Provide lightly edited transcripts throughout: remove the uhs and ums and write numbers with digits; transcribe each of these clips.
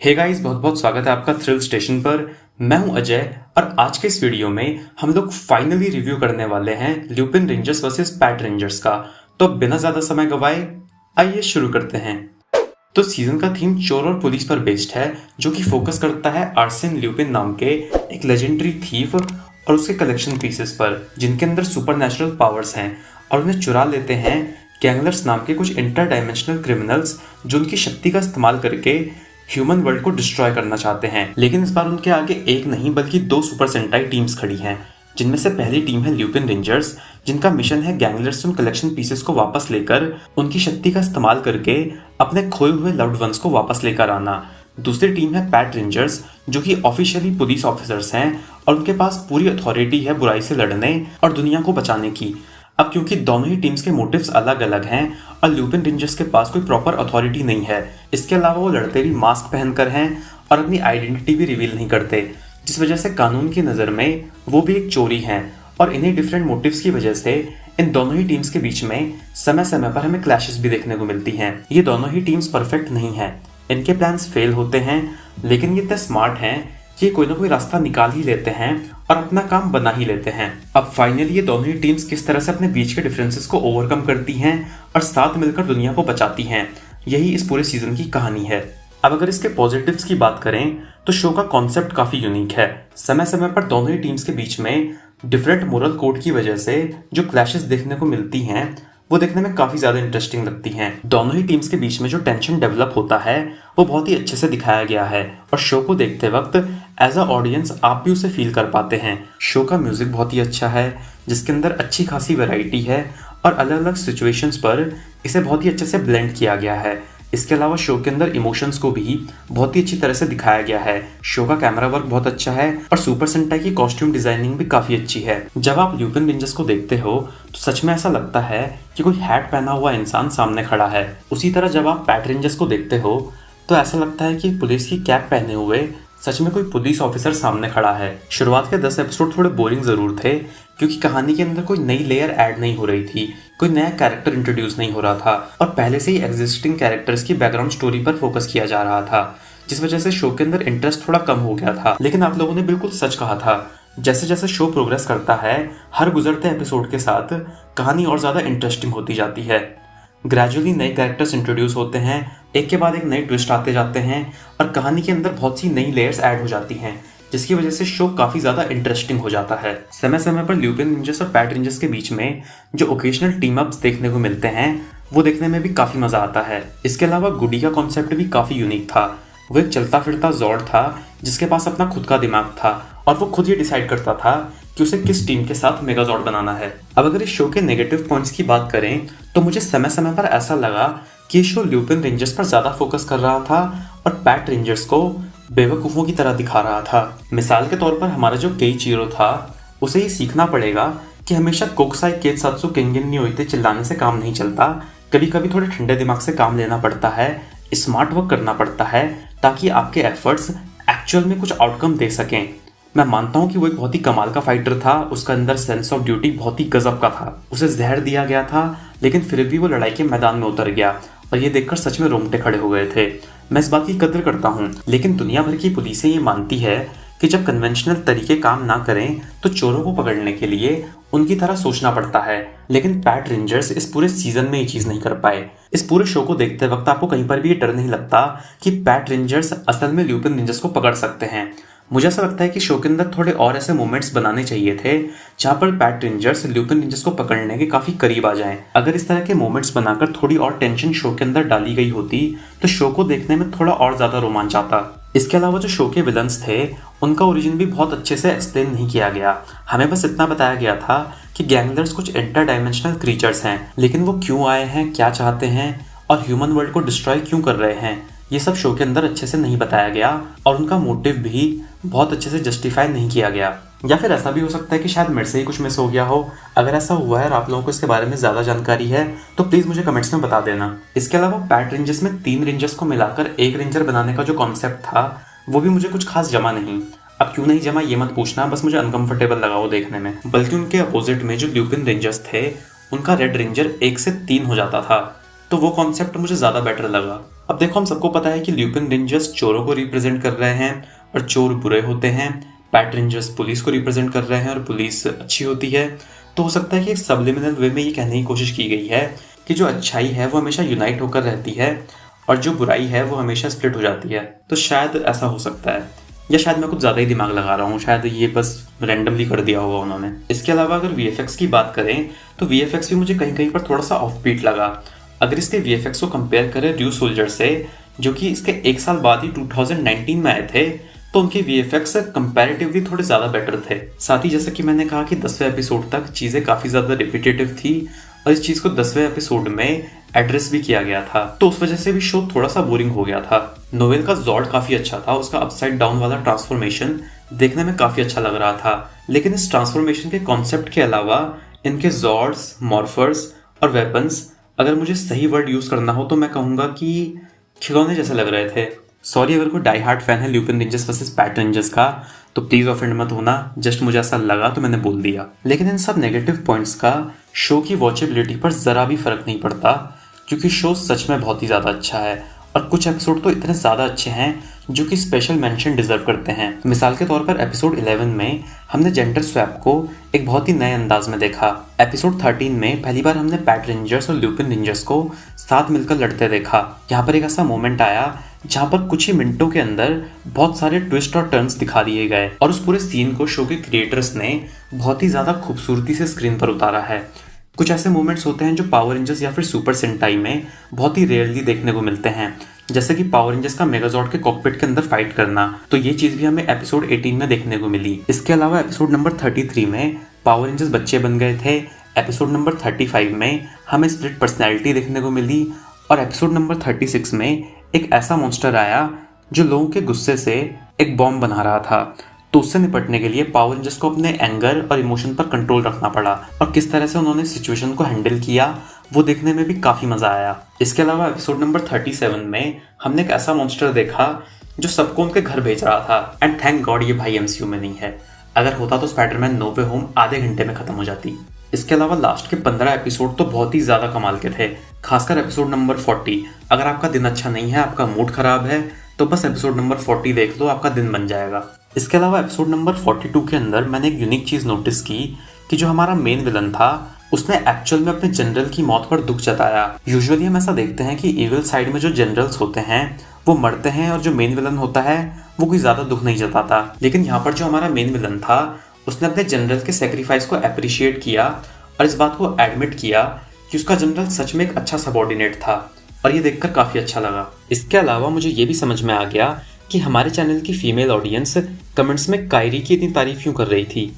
Hey guys, बहुत बहुत स्वागत है आपका थ्रिल स्टेशन पर। मैं हूं अजय और आज के इस वीडियो में हम लोग फाइनली रिव्यू करने वाले हैं lupin Rangers versus Pat rangers का। तो बिना ज्यादा समय गवाए आइए शुरू करते हैं। तो सीजन का थीम चोर और पुलिस पर बेस्ड है, जो कि फोकस करता है आर्सेन ल्यूपिन नाम के एक लेजेंडरी थीफ और उसके कलेक्शन पीसेस पर, जिनके अंदर सुपरनैचुरल पावर्स हैं और उन्हें चुरा लेते हैं गैंगलर्स नाम के कुछ इंटर डायमेंशनल क्रिमिनल्स, जो उनकी शक्ति का इस्तेमाल करके ह्यूमन वर्ल्ड को डिस्ट्रॉय करना चाहते हैं। लेकिन इस बार उनके आगे एक नहीं बल्कि दो सुपर सेंटाई टीम्स खड़ी हैं, जिनमें से पहली टीम है ल्यूपिन रेंजर्स, जिनका मिशन है गैंगलर्स से उन कलेक्शन पीसेस को वापस लेकर उनकी शक्ति का इस्तेमाल करके अपने खोए हुए लव्ड वंस को वापस लेकर आना। दूसरी टीम है पैट रेंजर्स, जो कि ऑफिशियली पुलिस ऑफिसर्स हैं और उनके पास पूरी अथॉरिटी है बुराई से लड़ने और दुनिया को बचाने की। अब क्योंकि दोनों ही टीम्स के मोटिव्स अलग अलग हैं और ल्यूपिन रेंजर्स के पास कोई प्रॉपर अथॉरिटी नहीं है, इसके अलावा वो लड़ते भी मास्क पहनकर हैं और अपनी आइडेंटिटी भी रिवील नहीं करते, जिस वजह से कानून की नज़र में वो भी एक चोरी हैं। और इन्हीं डिफरेंट मोटिव्स की वजह से इन दोनों ही टीम्स के बीच में समय समय पर हमें क्लैशेस भी देखने को मिलती हैं। ये दोनों ही टीम्स परफेक्ट नहीं हैं, इनके प्लान्स फेल होते हैं, लेकिन ये इतने स्मार्ट हैं कि कोई ना कोई रास्ता निकाल ही लेते हैं और अपना काम बना ही लेते हैं। अब फाइनली ये दोनों ही टीम्स किस तरह से अपने बीच के डिफरेंसेस को ओवरकम करती हैं और साथ मिलकर दुनिया को बचाती हैं, यही इस पूरे सीजन की कहानी है। अब अगर इसके पॉजिटिव्स की बात करें तो शो का कॉन्सेप्ट काफी यूनिक है। समय समय पर दोनों ही टीम्स के बीच में डिफरेंट मोरल कोड की वजह से जो क्लैशेस देखने को मिलती हैं वो देखने में काफी ज्यादा इंटरेस्टिंग लगती हैं। दोनों ही टीम्स के बीच में जो टेंशन डेवलप होता है वो बहुत ही अच्छे से दिखाया गया है और शो को देखते वक्त एज अ ऑडियंस आप भी उसे फील कर पाते हैं। शो का म्यूजिक बहुत ही अच्छा है, जिसके अंदर अच्छी खासी वैरायटी है और अलग अलग सिचुएशंस पर इसे बहुत ही अच्छे से ब्लेंड किया गया है। इसके अलावा शो के अंदर इमोशंस को भी बहुत ही अच्छी तरह से दिखाया गया है। शो का कैमरा वर्क बहुत अच्छा है और सुपर सेंटाई की कॉस्ट्यूम डिजाइनिंग भी काफी अच्छी है। जब आप ल्यूपिन रेंजर्स को देखते हो तो सच में ऐसा लगता है कि कोई हैट पहना हुआ इंसान सामने खड़ा है। उसी तरह जब आप पैट रेंजर्स को देखते हो तो ऐसा लगता है कि पुलिस की कैप पहने हुए सच में कोई पुलिस ऑफिसर सामने खड़ा है। शुरुआत के 10 एपिसोड थोड़े बोरिंग जरूर थे, क्योंकि कहानी के अंदर कोई नई लेयर ऐड नहीं हो रही थी, कोई नया कैरेक्टर इंट्रोड्यूस नहीं हो रहा था और पहले से ही एग्जिस्टिंग कैरेक्टर्स की बैकग्राउंड स्टोरी पर फोकस किया जा रहा था, जिस वजह से शो के अंदर इंटरेस्ट थोड़ा कम हो गया था। लेकिन आप लोगों ने बिल्कुल सच कहा था, जैसे जैसे शो प्रोग्रेस करता है हर गुजरते एपिसोड के साथ कहानी और ज्यादा इंटरेस्टिंग होती जाती है। ग्रेजुअली नए कैरेक्टर्स इंट्रोड्यूस होते हैं, एक के बाद एक नए ट्विस्ट आते जाते हैं और कहानी के अंदर बहुत सी नई लेयर्स ऐड हो जाती हैं, जिसकी वजह से शो काफी ज्यादा इंटरेस्टिंग हो जाता है। समय समय पर ल्यूपिन रेंजर्स और पैट रेंजर्स के बीच में जो ओकेजनल टीम अप्स देखने को मिलते हैं वो देखने में भी काफी मजा आता है। इसके अलावा गुडी का कॉन्सेप्ट भी काफी यूनिक था। वो एक चलता फिरता जॉर्ड था जिसके पास अपना खुद का दिमाग था और वो खुद ये डिसाइड करता था कि उसे किस टीम के साथ मेगाजॉर्ड बनाना है। अब अगर इस शो के नेगेटिव पॉइंट्स की बात करें तो मुझे समय समय पर ऐसा लगा कि ये शो ल्यूपिन रेंजर्स पर ज्यादा फोकस कर रहा था और पैट रेंजर्स को बेवकूफ़ों की तरह दिखा रहा था। मिसाल के तौर पर हमारा जो केइचिरो था, उसे ये सीखना पड़ेगा कि हमेशा कोकुसाई केत्सात्सु केंगेन नी ओइते चिल्लाने से काम नहीं चलता, कभी कभी थोड़े ठंडे दिमाग से काम लेना पड़ता है, स्मार्ट वर्क करना पड़ता है ताकि आपके एफर्ट्स एक्चुअल में कुछ आउटकम दे सकें। मैं मानता हूँ कि वो एक बहुत ही कमाल का फाइटर था, उसका अंदर सेंस ऑफ ड्यूटी बहुत ही गजब का था। उसे जहर दिया गया था लेकिन फिर भी वो लड़ाई के मैदान में उतर गया और ये देखकर सच में रोंगटे खड़े हो गए थे। मैं इस बात की कदर करता हूँ, लेकिन दुनिया भर की पुलिसें ये मानती है कि जब कन्वेंशनल तरीके काम ना करें तो चोरों को पकड़ने के लिए उनकी तरह सोचना पड़ता है। लेकिन पैट रेंजर्स इस पूरे सीजन में ये चीज़ नहीं कर पाए। इस पूरे शो को देखते वक्त आपको कहीं पर भी ये डर नहीं लगता कि पैट रेंजर्स असल में ल्यूपिन रेंजर्स को पकड़ सकते हैं। मुझे ऐसा लगता है कि शो के अंदर थोड़े और ऐसे मोमेंट्स बनाने चाहिए थे जहां पर पैट रेंजर्स ल्यूपिन रेंजर्स को पकड़ने के काफी करीब आ जाएं। अगर इस तरह के मोमेंट्स बनाकर थोड़ी और टेंशन शो के अंदर डाली गई होती तो शो को देखने में थोड़ा और ज्यादा रोमांच आता। इसके अलावा जो शो के विलन्स थे उनका ओरिजिन भी बहुत अच्छे से एक्सप्लेन नहीं किया गया। हमें बस इतना बताया गया था कि गैंगलर्स कुछ इंटर डायमेंशनल क्रीचर्स हैं, लेकिन वो क्यों आए हैं, क्या चाहते हैं और ह्यूमन वर्ल्ड को डिस्ट्रॉय क्यों कर रहे हैं, ये सब शो के अंदर अच्छे से नहीं बताया गया और उनका मोटिव भी बहुत अच्छे से जस्टिफाई नहीं किया गया। या फिर ऐसा भी हो सकता है कि शायद मेरे से ही कुछ मिस हो गया हो। अगर ऐसा हुआ है और आप लोगों को इसके बारे में ज़्यादा जानकारी है तो प्लीज़ मुझे कमेंट्स में बता देना। इसके अलावा पैट रेंजर्स में 3 रेंजर्स को मिलाकर एक रेंजर बनाने का जो कॉन्सेप्ट था वो भी मुझे कुछ खास जमा नहीं। अब क्यों नहीं जमा ये मत पूछना, बस मुझे अनकंफर्टेबल लगा वो देखने में। बल्कि उनके अपोजिट में जो ल्यूपिन रेंजर्स थे उनका रेड रेंजर 1 से 3 हो जाता था, तो वो कॉन्सेप्ट मुझे ज़्यादा बेटर लगा। अब देखो, हम सबको पता है कि ल्यूपिन रेंजर्स चोरों को रिप्रेजेंट कर रहे हैं और चोर बुरे होते हैं, पैट रेंजर्स पुलिस को रिप्रेजेंट कर रहे हैं और पुलिस अच्छी होती है। तो हो सकता है कि एक सबलिमिनल वे में ये कहने की कोशिश की गई है कि जो अच्छाई है वो हमेशा यूनाइट होकर रहती है और जो बुराई है वो हमेशा स्प्लिट हो जाती है। तो शायद ऐसा हो सकता है, या शायद मैं कुछ ज़्यादा ही दिमाग लगा रहा हूँ, शायद ये बस रैंडमली कर दिया होगा उन्होंने। इसके अलावा अगर VFX की बात करें तो VFX भी मुझे कहीं कहीं पर थोड़ा सा ऑफ बीट लगा। अगर इसके VFX को कंपेयर करें र्यू सोल्जर से, जो कि इसके एक साल बाद ही 2019 में आए थे, तो उनके VFX कंपैरेटिवली थोड़े ज़्यादा बेटर थे। साथ ही जैसा कि मैंने कहा कि 10वें एपिसोड तक चीज़ें काफ़ी ज़्यादा रिपीटेटिव थी और इस चीज़ को 10वें एपिसोड में एड्रेस भी किया गया था, तो उस वजह से भी शो थोड़ा सा बोरिंग हो गया था। नोवेल का जॉर्ड काफ़ी अच्छा था, उसका अपसाइड डाउन वाला ट्रांसफॉर्मेशन देखने में काफ़ी अच्छा लग रहा था, लेकिन इस ट्रांसफॉर्मेशन के कॉन्सेप्ट के अलावा इनके जॉर्ड्स, मॉर्फर्स और वेपन्स, अगर मुझे सही वर्ड यूज़ करना हो तो मैं कहूँगा कि खिलौने जैसे लग रहे थे। सॉरी अगर कोई डाई हार्ड फैन है lupin Rangers versus Pat rangers का, तो प्लीज़ ऑफेंड मत होना, जस्ट मुझे ऐसा लगा तो मैंने बोल दिया। लेकिन इन सब नेगेटिव पॉइंट्स का शो की वॉचेबिलिटी पर ज़रा भी फ़र्क नहीं पड़ता, क्योंकि शो सच में बहुत ही ज़्यादा अच्छा है और कुछ एपिसोड तो इतने ज़्यादा अच्छे हैं जो कि स्पेशल मेंशन डिजर्व करते हैं। मिसाल के तौर पर एपिसोड 11 में हमने जेंडर स्वैप को एक बहुत ही नए अंदाज में देखा। एपिसोड 13 में पहली बार हमने पैट रेंजर्स और ल्यूपिन रेंजर्स को साथ मिलकर लड़ते देखा। यहाँ पर एक ऐसा मोमेंट आया जहाँ पर कुछ ही मिनटों के अंदर बहुत सारे ट्विस्ट और टर्न्स दिखा दिए गए और उस पूरे सीन को शो के क्रिएटर्स ने बहुत ही ज़्यादा खूबसूरती से स्क्रीन पर उतारा है। कुछ ऐसे मोमेंट्स होते हैं जो पावर रेंजर्स या फिर सुपर सेंटाई में बहुत ही रेयरली देखने को मिलते हैं, जैसे कि पावर रेंजर्स का मेगाजॉर्ड के कॉकपिट के अंदर फाइट करना, तो ये चीज़ भी हमें एपिसोड 18 में देखने को मिली। इसके अलावा एपिसोड नंबर 33 में पावर रेंजर्स बच्चे बन गए थे, एपिसोड नंबर 35 में हमें स्प्लिट पर्सनैलिटी देखने को मिली और एपिसोड नंबर 36 में एक ऐसा मॉन्स्टर आया जो लोगों के गुस्से से एक बॉम्ब बना रहा था। तो उससे निपटने के लिए पावर रेंजर्स को अपने एंगर और इमोशन पर कंट्रोल रखना पड़ा और किस तरह से उन्होंने सिचुएशन को हैंडल किया वो देखने में भी काफ़ी मज़ा आया। इसके अलावा एपिसोड नंबर 37 में हमने एक ऐसा मॉन्स्टर देखा जो सबको उनके घर भेज रहा था, एंड थैंक गॉड ये भाई MCU में नहीं है, अगर होता तो स्पाइडरमैन नो वे होम आधे घंटे में ख़त्म हो जाती। इसके अलावा लास्ट के 15 एपिसोड तो बहुत ही ज़्यादा कमाल के थे, खासकर एपिसोड नंबर 40। अगर आपका दिन अच्छा नहीं है, आपका मूड ख़राब है, तो बस एपिसोड नंबर 40 देख लो, आपका दिन बन जाएगा। इसके अलावा एपिसोड नंबर 42 के अंदर मैंने एक यूनिक चीज़ नोटिस की कि जो हमारा मेन विलन था उसने एक्चुअल में अपने जनरल की मौत पर दुख जताया। यूजुअली हम ऐसा देखते हैं कि इविल साइड में जो जनरल्स होते हैं वो मरते हैं और जो मेन विलन होता है वो कोई ज़्यादा दुख नहीं जताता, लेकिन यहाँ पर जो हमारा मेन विलन था उसने अपने जनरल के सेक्रीफाइस को अप्रिशिएट किया और इस बात को एडमिट किया कि उसका जनरल सच में एक अच्छा सबॉर्डिनेट था, और ये देखकर काफ़ी अच्छा लगा। इसके अलावा मुझे ये भी समझ में आ गया कि हमारे चैनल की फीमेल ऑडियंस कमेंट्स में कायरी की इतनी तारीफ क्यों कर रही थी।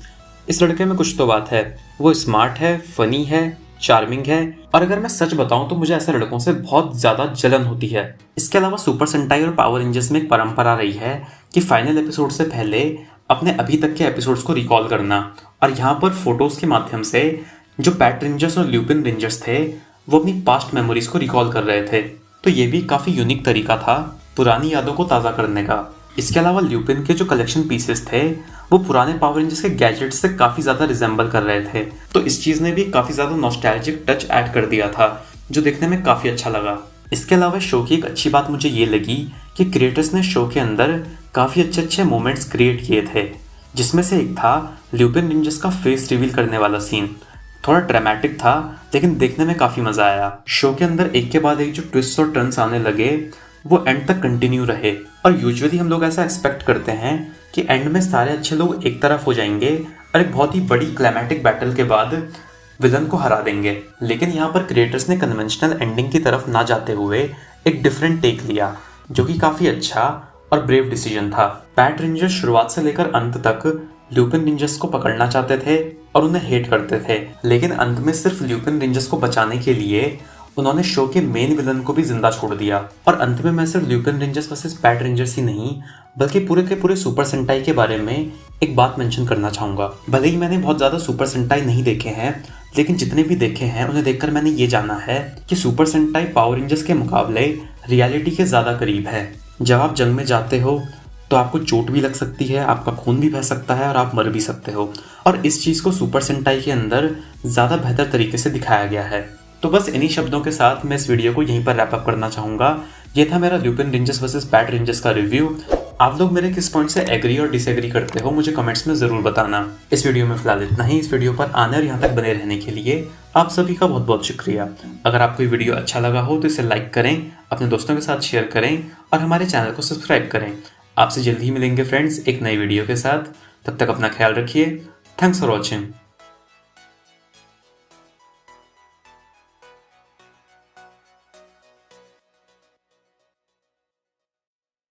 इस लड़के में कुछ तो बात है, वो स्मार्ट है, फनी है, चार्मिंग है, और अगर मैं सच बताऊं तो मुझे ऐसे लड़कों से बहुत ज़्यादा जलन होती है। इसके अलावा सुपर सेंटाई और पावर रेंजर्स में एक परंपरा रही है कि फाइनल एपिसोड से पहले अपने अभी तक के एपिसोड्स को रिकॉल करना, और यहाँ पर फोटोज़ के माध्यम से जो पैट रेंजर्स और ल्यूपिन रेंजर्स थे वो अपनी पास्ट मेमोरीज को रिकॉल कर रहे थे। तो ये भी काफ़ी यूनिक तरीका था पुरानी यादों को ताज़ा करने का। इसके अलावा ल्यूपिन के जो कलेक्शन पीसेस थे वो पुराने पावर रेंजर्स के गैजेट्स से काफ़ी ज़्यादा रिजेंबल कर रहे थे, तो इस चीज़ ने भी काफ़ी ज़्यादा नॉस्टैल्जिक टच ऐड कर दिया था जो देखने में काफ़ी अच्छा लगा। इसके अलावा शो की एक अच्छी बात मुझे ये लगी कि क्रिएटर्स ने शो के अंदर काफ़ी अच्छे अच्छे मोमेंट्स क्रिएट किए थे, जिसमें से एक था ल्यूपिन रेंजर्स का फेस रिवील करने वाला सीन। थोड़ा ड्रामेटिक था लेकिन देखने में काफ़ी मज़ा आया। शो के अंदर एक के बाद एक जो ट्विस्ट और टर्न्स आने लगे वो एंड तक कंटिन्यू रहे, और यूजुअली हम लोग ऐसा एक्सपेक्ट करते हैं कि एंड में सारे अच्छे लोग एक तरफ हो जाएंगे और एक बहुत ही बड़ी क्लाइमैटिक बैटल के बाद विलन को हरा देंगे, लेकिन यहाँ पर क्रिएटर्स ने कन्वेंशनल एंडिंग की तरफ ना जाते हुए एक डिफरेंट टेक लिया जो कि काफ़ी अच्छा और ब्रेव डिसीजन था। पैट रेंजर्स शुरुआत से लेकर अंत तक ल्यूपिन रेंजर्स को पकड़ना चाहते थे और उन्हें हेट करते थे, लेकिन अंत में सिर्फ ल्यूपिन रेंजर्स को बचाने के लिए उन्होंने शो के मेन विलन को भी जिंदा छोड़ दिया। और अंत में मैं सिर्फ Lupin Rangers versus Pat Rangers ही नहीं बल्कि पूरे के पूरे सुपर सेंटाई के बारे में एक बात मेंशन करना चाहूँगा। भले ही मैंने बहुत ज़्यादा सुपर सेंटाई नहीं देखे हैं, लेकिन जितने भी देखे हैं उन्हें देखकर मैंने ये जाना है कि सुपर सेंटाई पावर रेंजर्स के मुकाबले रियलिटी के ज़्यादा करीब है। जब आप जंग में जाते हो तो आपको चोट भी लग सकती है, आपका खून भी बह सकता है और आप मर भी सकते हो, और इस चीज़ को सुपर सेंटाई के अंदर ज़्यादा बेहतर तरीके से दिखाया गया है। तो बस इन्हीं शब्दों के साथ मैं इस वीडियो को यहीं पर रैप अप करना चाहूँगा। ये था मेरा lupin Rangers versus Pat rangers का रिव्यू। आप लोग मेरे किस पॉइंट से एग्री और डिसएग्री करते हो मुझे कमेंट्स में ज़रूर बताना। इस वीडियो में फिलहाल इतना ही। इस वीडियो पर आने और यहाँ तक बने रहने के लिए आप सभी का बहुत बहुत शुक्रिया। अगर आपको ये वीडियो अच्छा लगा हो तो इसे लाइक करें, अपने दोस्तों के साथ शेयर करें और हमारे चैनल को सब्सक्राइब करें। आपसे जल्दी ही मिलेंगे फ्रेंड्स एक नई वीडियो के साथ। तब तक अपना ख्याल रखिए। Thanks for watching.